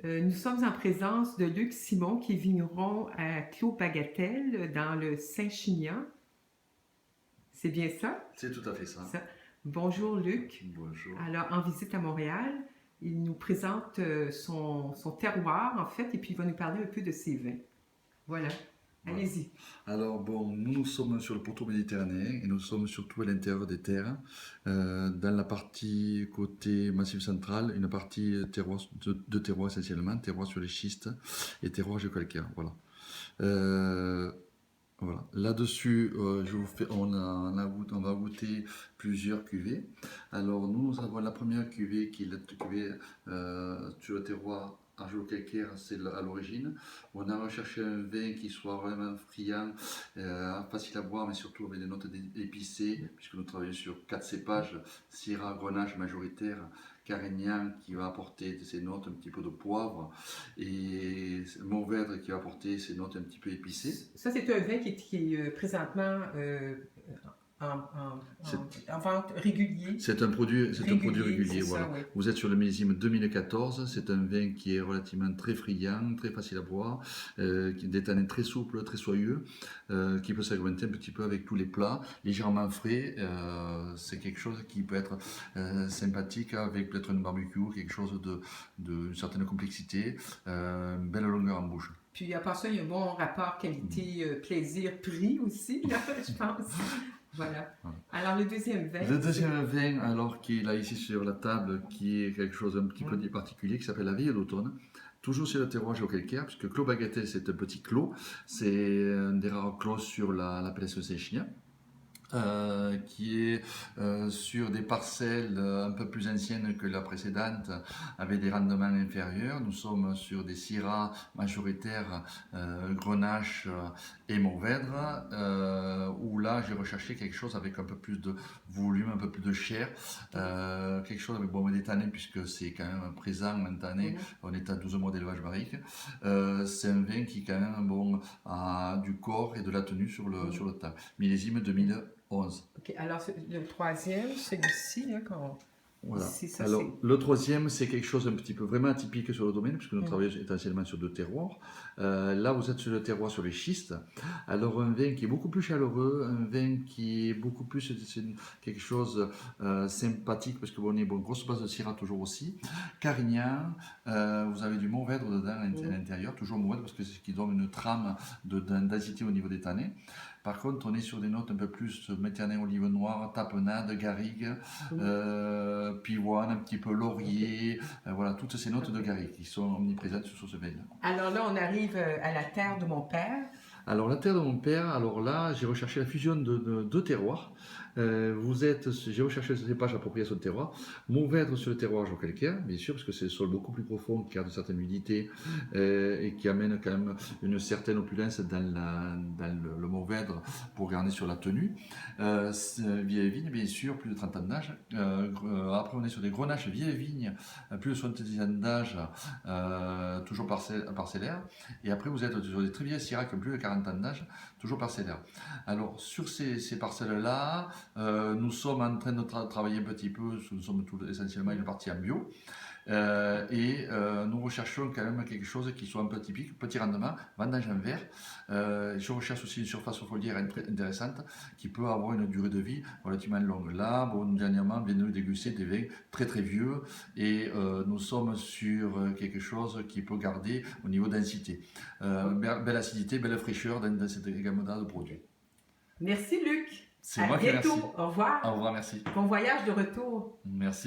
Nous sommes en présence de Luc Simon, qui est vigneron à Clos-Bagatelle, dans le Saint-Chinian. C'est bien ça? C'est tout à fait ça. Bonjour Luc. Bonjour. Alors, en visite à Montréal, il nous présente son terroir, en fait, et puis il va nous parler un peu de ses vins. Voilà. Allez-y. Alors bon, nous sommes sur le pourtour méditerranéen et nous sommes surtout à l'intérieur des terres. Dans la partie côté Massif central, une partie terroir, de terroir essentiellement, terroir sur les schistes et terroir géocalcaire. Voilà. Voilà. Là-dessus, on va goûter plusieurs cuvées. Alors nous avons la première cuvée qui est la cuvée sur le terroir argilo-calcaire, c'est à l'origine. On a recherché un vin qui soit vraiment friand, facile à boire, mais surtout avec des notes épicées, puisque nous travaillons sur 4 cépages, Syrah, Grenache majoritaire, Carignan qui va apporter ses notes un petit peu de poivre, et Mourvèdre qui va apporter ses notes un petit peu épicées. Ça, c'est un vin qui est présentement en vente régulier. C'est un produit régulier. Voilà. Ça, oui. Vous êtes sur le millésime 2014. C'est un vin qui est relativement très friand, très facile à boire, des tanins très souples, très soyeux, qui peut s'agrémenter un petit peu avec tous les plats, légèrement frais. C'est quelque chose qui peut être sympathique avec peut-être un barbecue, quelque chose de certaine complexité, une belle longueur en bouche. Puis à part ça, il y a un bon rapport qualité-plaisir-prix aussi, là, je pense. Voilà. Alors le deuxième vin. Le deuxième vin, alors qui est là ici sur la table, qui est quelque chose un petit peu particulier, qui s'appelle la Veille d'automne. Toujours sur le terroir géocalcaire, puisque Clos-Bagatelle, c'est un petit clos. C'est un des rares clos sur l'appellation Saint-Chinian. Qui est sur des parcelles un peu plus anciennes que la précédente, avec des rendements inférieurs. Nous sommes sur des Syrah majoritaires, Grenache et Mourvèdre, où là j'ai recherché quelque chose avec un peu plus de volume, un peu plus de chair, quelque chose avec des tanins, puisque c'est quand même présent en tannin. On est à 12 mois d'élevage barrique. C'est un vin qui quand même a du corps et de la tenue sur le temps. Millésime 2011. Ok, alors le troisième, celui-ci, hein, voilà. Ici, ça, alors le troisième, c'est quelque chose un petit peu vraiment atypique sur le domaine, puisque nous travaillons essentiellement sur 2 terroirs. Là, vous êtes sur le terroir sur les schistes. Alors un vin qui est beaucoup plus chaleureux, un vin qui est beaucoup plus quelque chose sympathique, parce que on est grosse base de Syrah toujours aussi. Carignan, vous avez du Mourvèdre dedans à l'intérieur, toujours Mourvèdre, parce que c'est ce qui donne une trame de densité au niveau des tanins. Par contre, on est sur des notes un peu plus méditerranéen, olive noire, tapenade, garrigue, pivoine, un petit peu laurier, voilà, toutes ces notes de garrigue qui sont omniprésentes sur ce vin-là. Alors là, on arrive à la terre de mon père. Alors la terre de mon père, alors là, j'ai recherché la fusion de 2 terroirs. J'ai recherché ce cépage approprié à son terroir. Mourvèdre sur le terroir géocalcaire, bien sûr, parce que c'est un sol beaucoup plus profond, qui garde une certaine humidité et qui amène quand même une certaine opulence dans le Mourvèdre pour garder sur la tenue. Vieille vigne, bien sûr, plus de 30 ans d'âge. Après, on est sur des grenaches vieilles vignes, plus de 70 ans d'âge, toujours parcellaires. Et après, vous êtes sur des très vieilles Syrah qui ont plus de 40 ans d'âge, toujours parcellaires. Alors, sur ces parcelles-là, nous sommes en train de travailler un petit peu, nous sommes essentiellement une partie en bio, et nous recherchons quand même quelque chose qui soit un peu typique, petit rendement, vendange en verre. Je recherche aussi une surface foliaire intéressante qui peut avoir une durée de vie relativement longue. Là, dernièrement, on vient de nous déguster des vins très très vieux, et nous sommes sur quelque chose qui peut garder au niveau densité. Belle acidité, belle fraîcheur dans cette gamme de produits. Merci Luc. C'est moi qui remercie. Au revoir. Au revoir, merci. Bon voyage de retour. Merci.